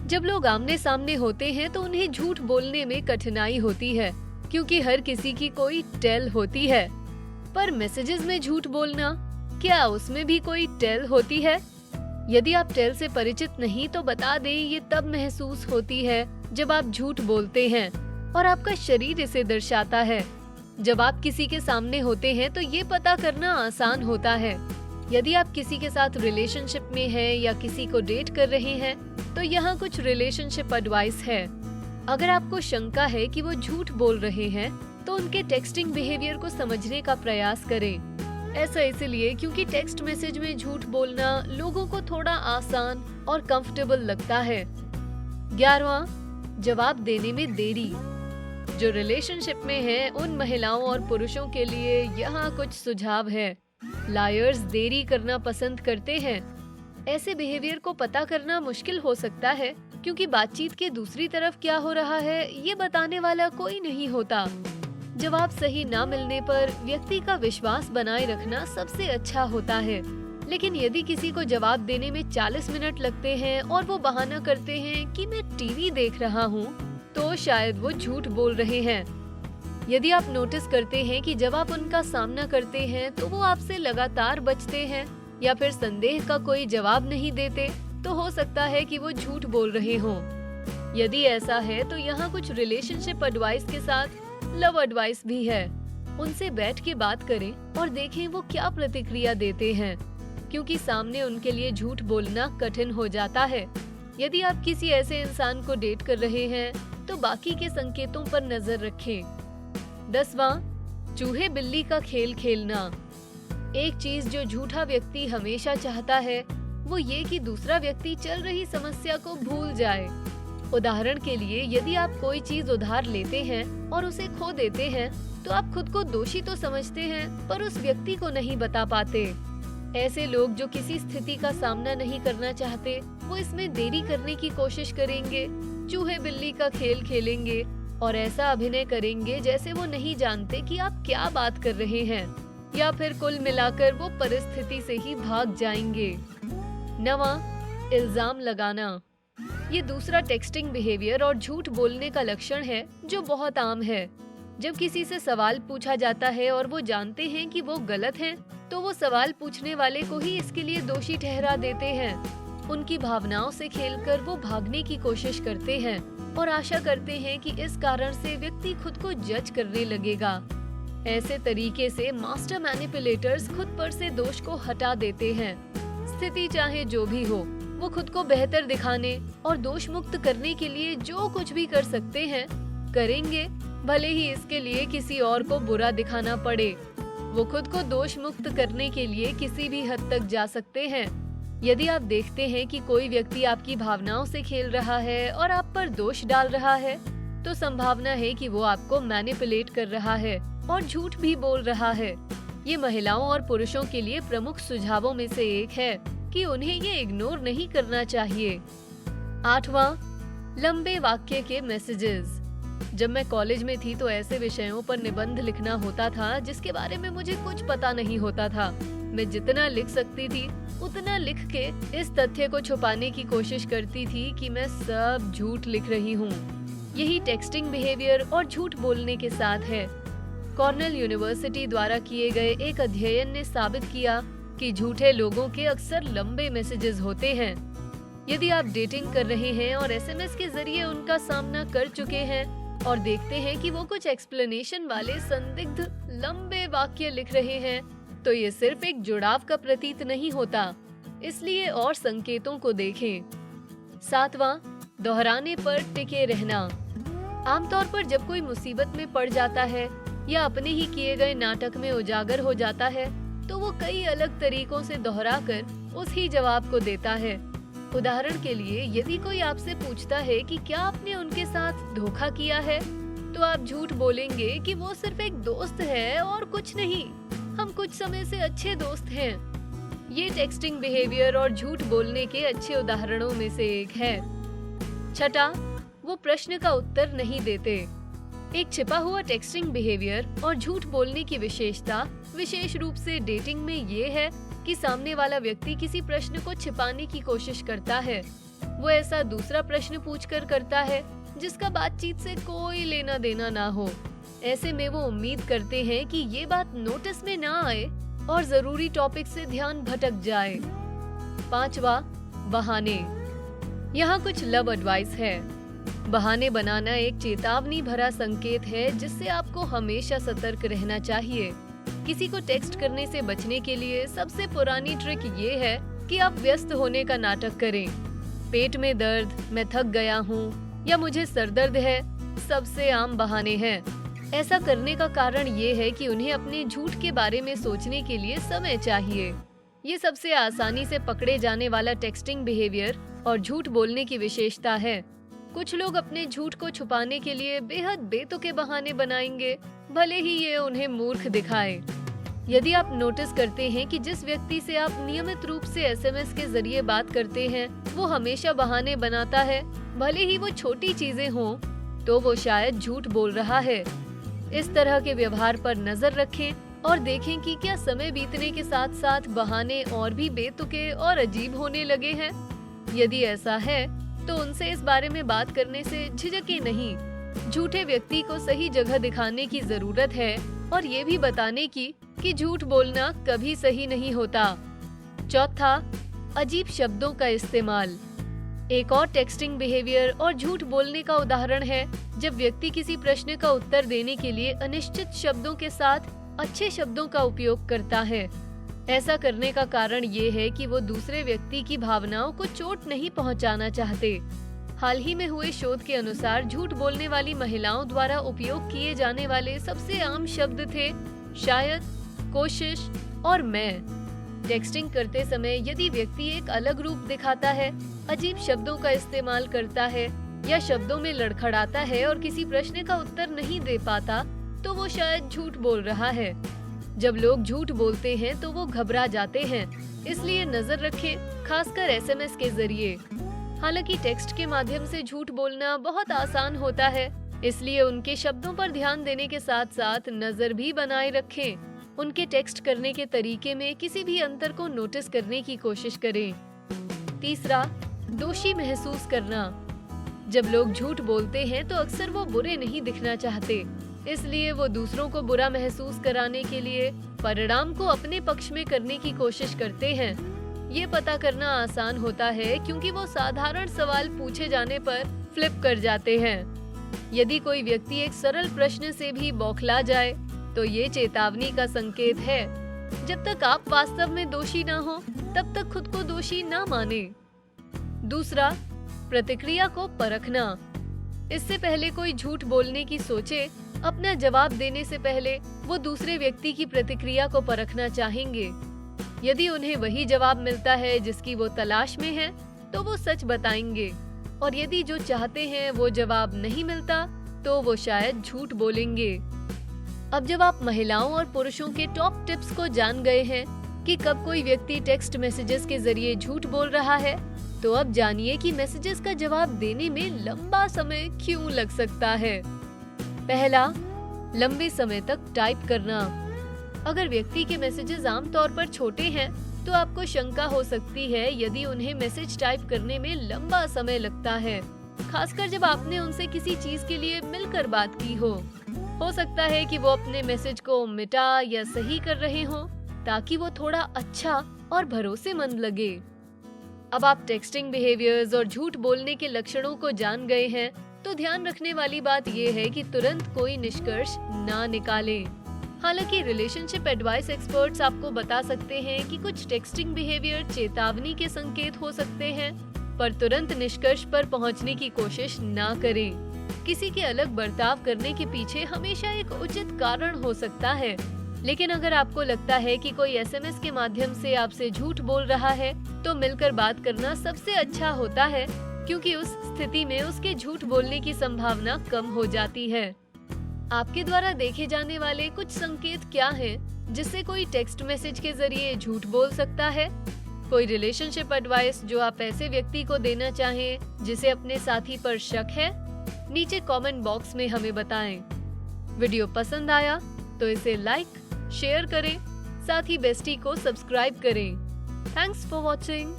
जब लोग आमने सामने होते हैं तो उन्हें झूठ बोलने में कठिनाई होती है, क्योंकि हर किसी की कोई टेल होती है। पर मैसेजेस में झूठ बोलना, क्या उसमें भी कोई टेल होती है? यदि आप टेल से परिचित नहीं तो बता दें, ये तब महसूस होती है जब आप झूठ बोलते हैं और आपका शरीर इसे दर्शाता है। जब आप किसी के सामने होते हैं तो ये पता करना आसान होता है। यदि आप किसी के साथ रिलेशनशिप में हैं या किसी को डेट कर रहे हैं तो यहाँ कुछ रिलेशनशिप एडवाइस है। अगर आपको शंका है कि वो झूठ बोल रहे हैं तो उनके टेक्सटिंग बिहेवियर को समझने का प्रयास करें। ऐसा इसलिए क्योंकि टेक्स्ट मैसेज में झूठ बोलना लोगों को थोड़ा आसान और कंफर्टेबल लगता है। 11वां, जवाब देने में देरी। जो रिलेशनशिप में हैं उन महिलाओं और पुरुषों के लिए यहाँ कुछ सुझाव है। लायर्स देरी करना पसंद करते हैं। ऐसे बिहेवियर को पता करना मुश्किल हो सकता है क्योंकि बातचीत के दूसरी तरफ क्या हो रहा है ये बताने वाला कोई नहीं होता। जवाब सही ना मिलने पर व्यक्ति का विश्वास बनाए रखना सबसे अच्छा होता है। लेकिन यदि किसी को जवाब देने में 40 मिनट लगते हैं और वो बहाना करते हैं कि मैं टीवी देख रहा हूँ, तो शायद वो झूठ बोल रहे हैं। यदि आप नोटिस करते हैं कि जब आप उनका सामना करते हैं तो वो आपसे लगातार बचते हैं या फिर संदेह का कोई जवाब नहीं देते, तो हो सकता है कि वो झूठ बोल रहे हों। यदि ऐसा है तो यहाँ कुछ रिलेशनशिप एडवाइस के साथ लव एडवाइस भी है। उनसे बैठ के बात करें और देखें वो क्या प्रतिक्रिया देते हैं, क्योंकि सामने उनके लिए झूठ बोलना कठिन हो जाता है। यदि आप किसी ऐसे इंसान को डेट कर रहे हैं तो बाकी के संकेतों पर नजर रखें। 10वां, चूहे बिल्ली का खेल खेलना। एक चीज जो झूठा व्यक्ति हमेशा चाहता है वो ये कि दूसरा व्यक्ति चल रही समस्या को भूल जाए। उदाहरण के लिए, यदि आप कोई चीज उधार लेते हैं और उसे खो देते हैं तो आप खुद को दोषी तो समझते हैं पर उस व्यक्ति को नहीं बता पाते। ऐसे लोग जो किसी स्थिति का सामना नहीं करना चाहते वो इसमें देरी करने की कोशिश करेंगे, चूहे बिल्ली का खेल खेलेंगे और ऐसा अभिनय करेंगे जैसे वो नहीं जानते कि आप क्या बात कर रहे हैं, या फिर कुल मिलाकर वो परिस्थिति से ही भाग जाएंगे। 9वां, इल्जाम लगाना। ये दूसरा टेक्सटिंग बिहेवियर और झूठ बोलने का लक्षण है जो बहुत आम है। जब किसी से सवाल पूछा जाता है और वो जानते हैं कि वो गलत हैं, तो वो सवाल पूछने वाले को ही इसके लिए दोषी ठहरा देते हैं। उनकी भावनाओं से खेलकर वो भागने की कोशिश करते हैं और आशा करते हैं कि इस कारण से व्यक्ति खुद को जज करने लगेगा। ऐसे तरीके से मास्टर मैनिपुलेटर्स खुद पर से दोष को हटा देते हैं। स्थिति चाहे जो भी हो, वो खुद को बेहतर दिखाने और दोष मुक्त करने के लिए जो कुछ भी कर सकते हैं करेंगे, भले ही इसके लिए किसी और को बुरा दिखाना पड़े। वो खुद को दोष मुक्त करने के लिए किसी भी हद तक जा सकते हैं। यदि आप देखते हैं कि कोई व्यक्ति आपकी भावनाओं से खेल रहा है और आप पर दोष डाल रहा है, तो संभावना है कि वो आपको मैनिपुलेट कर रहा है और झूठ भी बोल रहा है। ये महिलाओं और पुरुषों के लिए प्रमुख सुझावों में से एक है कि उन्हें ये इग्नोर नहीं करना चाहिए। 8वां, लंबे वाक्य के मैसेजेस। जब मैं कॉलेज में थी तो ऐसे विषयों पर निबंध लिखना होता था जिसके बारे में मुझे कुछ पता नहीं होता था। मैं जितना लिख सकती थी उतना लिख के इस तथ्य को छुपाने की कोशिश करती थी कि मैं सब झूठ लिख रही हूँ। यही टेक्सटिंग बिहेवियर और झूठ बोलने के साथ है। कॉर्नेल यूनिवर्सिटी द्वारा किए गए एक अध्ययन ने साबित किया कि झूठे लोगों के अक्सर लंबे मैसेजेस होते हैं। यदि आप डेटिंग कर रहे हैं और एसएमएस के जरिए उनका सामना कर चुके हैं और देखते हैं कि वो कुछ एक्सप्लेनेशन वाले संदिग्ध लंबे वाक्य लिख रहे हैं, तो ये सिर्फ एक जुड़ाव का प्रतीत नहीं होता, इसलिए और संकेतों को देखें। 7वां, दोहराने पर टिके रहना। आमतौर पर जब कोई मुसीबत में पड़ जाता है या अपने ही किए गए नाटक में उजागर हो जाता है, तो वो कई अलग तरीकों से दोहराकर उस ही जवाब को देता है। उदाहरण के लिए, यदि कोई आपसे पूछता है कि क्या आपने उनके साथ धोखा किया है, तो आप झूठ बोलेंगे कि वो सिर्फ एक दोस्त है और कुछ नहीं, हम कुछ समय से अच्छे दोस्त हैं। ये टेक्सटिंग बिहेवियर और झूठ बोलने के अच्छे उदाहरणों में से एक है। 6वां, वो प्रश्न का उत्तर नहीं देते। एक छिपा हुआ टेक्सटिंग बिहेवियर और झूठ बोलने की विशेषता विशेष रूप से डेटिंग में ये है कि सामने वाला व्यक्ति किसी प्रश्न को छिपाने की कोशिश करता है। वो ऐसा दूसरा प्रश्न पूछकर करता है जिसका बातचीत से कोई लेना देना ना हो। ऐसे में वो उम्मीद करते हैं कि ये बात नोटिस में ना आए और जरूरी टॉपिक से ध्यान भटक जाए। 5वां, बहाने। यहाँ कुछ लव एडवाइस है। बहाने बनाना एक चेतावनी भरा संकेत है जिससे आपको हमेशा सतर्क रहना चाहिए। किसी को टेक्स्ट करने से बचने के लिए सबसे पुरानी ट्रिक ये है कि आप व्यस्त होने का नाटक करें। पेट में दर्द, मैं थक गया हूँ या मुझे सरदर्द है सबसे आम बहाने हैं। ऐसा करने का कारण ये है कि उन्हें अपने झूठ के बारे में सोचने के लिए समय चाहिए। ये सबसे आसानी से पकड़े जाने वाला टेक्स्टिंग बिहेवियर और झूठ बोलने की विशेषता है। कुछ लोग अपने झूठ को छुपाने के लिए बेहद बेतुके बहाने बनाएंगे, भले ही ये उन्हें मूर्ख दिखाए। यदि आप नोटिस करते हैं कि जिस व्यक्ति से आप नियमित रूप से एसएमएस के जरिए बात करते हैं वो हमेशा बहाने बनाता है, भले ही वो छोटी चीजें हों, तो वो शायद झूठ बोल रहा है। इस तरह के व्यवहार पर नजर रखें और देखें कि क्या समय बीतने के साथ साथ बहाने और भी बेतुके और अजीब होने लगे हैं। यदि ऐसा है तो उनसे इस बारे में बात करने से झिझकें नहीं। झूठे व्यक्ति को सही जगह दिखाने की जरूरत है और ये भी बताने की कि झूठ बोलना कभी सही नहीं होता। 4, अजीब शब्दों का इस्तेमाल। एक और टेक्स्टिंग बिहेवियर और झूठ बोलने का उदाहरण है जब व्यक्ति किसी प्रश्न का उत्तर देने के लिए अनिश्चित शब्दों के साथ अच्छे शब्दों का उपयोग करता है। ऐसा करने का कारण ये है कि वो दूसरे व्यक्ति की भावनाओं को चोट नहीं पहुंचाना चाहते। हाल ही में हुए शोध के अनुसार झूठ बोलने वाली महिलाओं द्वारा उपयोग किए जाने वाले सबसे आम शब्द थे शायद, कोशिश और मैं। टेक्स्टिंग करते समय यदि व्यक्ति एक अलग रूप दिखाता है, अजीब शब्दों का इस्तेमाल करता है या शब्दों में लड़खड़ाता है और किसी प्रश्न का उत्तर नहीं दे पाता, तो वो शायद झूठ बोल रहा है। जब लोग झूठ बोलते हैं तो वो घबरा जाते हैं, इसलिए नजर रखें, खासकर एसएमएस के जरिए। हालांकि टेक्स्ट के माध्यम से झूठ बोलना बहुत आसान होता है, इसलिए उनके शब्दों पर ध्यान देने के साथ साथ नजर भी बनाए रखें। उनके टेक्स्ट करने के तरीके में किसी भी अंतर को नोटिस करने की कोशिश करें। 3, दोषी महसूस करना। जब लोग झूठ बोलते हैं तो अक्सर वो बुरे नहीं दिखना चाहते, इसलिए वो दूसरों को बुरा महसूस कराने के लिए परिणाम को अपने पक्ष में करने की कोशिश करते हैं। ये पता करना आसान होता है क्योंकि वो साधारण सवाल पूछे जाने पर फ्लिप कर जाते हैं। यदि कोई व्यक्ति एक सरल प्रश्न से भी बौखला जाए तो ये चेतावनी का संकेत है। जब तक आप वास्तव में दोषी ना हो तब तक खुद को दोषी ना माने। 2, प्रतिक्रिया को परखना। इससे पहले कोई झूठ बोलने की सोचे, अपना जवाब देने से पहले वो दूसरे व्यक्ति की प्रतिक्रिया को परखना चाहेंगे। यदि उन्हें वही जवाब मिलता है जिसकी वो तलाश में है, तो वो सच बताएंगे, और यदि जो चाहते हैं वो जवाब नहीं मिलता, तो वो शायद झूठ बोलेंगे। अब जब आप महिलाओं और पुरुषों के टॉप टिप्स को जान गए हैं कि कब कोई व्यक्ति टेक्स्ट मैसेजेस के जरिए झूठ बोल रहा है, तो अब जानिए कि मैसेजेस का जवाब देने में लंबा समय क्यों लग सकता है। पहला, लंबे समय तक टाइप करना। अगर व्यक्ति के मैसेजेस आमतौर पर छोटे हैं, तो आपको शंका हो सकती है यदि उन्हें मैसेज टाइप करने में लंबा समय लगता है, खासकर जब आपने उनसे किसी चीज के लिए मिलकर बात की हो। हो सकता है कि वो अपने मैसेज को मिटा या सही कर रहे हो ताकि वो थोड़ा अच्छा और भरोसेमंद लगे। अब आप टेक्स्टिंग बिहेवियर्स और झूठ बोलने के लक्षणों को जान गए हैं, तो ध्यान रखने वाली बात यह है कि तुरंत कोई निष्कर्ष ना निकालें। हालांकि रिलेशनशिप एडवाइस एक्सपर्ट्स आपको बता सकते हैं कि कुछ टेक्स्टिंग बिहेवियर चेतावनी के संकेत हो सकते हैं, पर तुरंत निष्कर्ष पर पहुंचने की कोशिश ना करें। किसी के अलग बर्ताव करने के पीछे हमेशा एक उचित कारण हो सकता है, लेकिन अगर आपको लगता है कि कोई एसएमएस के माध्यम से आपसे झूठ बोल रहा है, तो मिलकर बात करना सबसे अच्छा होता है, क्योंकि उस स्थिति में उसके झूठ बोलने की संभावना कम हो जाती है। आपके द्वारा देखे जाने वाले कुछ संकेत क्या हैं, जिससे कोई टेक्स्ट मैसेज के जरिए झूठ बोल सकता है? कोई रिलेशनशिप एडवाइस जो आप ऐसे व्यक्ति को देना चाहें जिसे अपने साथी पर शक है? नीचे कमेंट बॉक्स में हमें बताएं। वीडियो पसंद आया तो इसे लाइक, शेयर करें, साथ ही बेस्टी को सब्सक्राइब करें। Thanks for watching.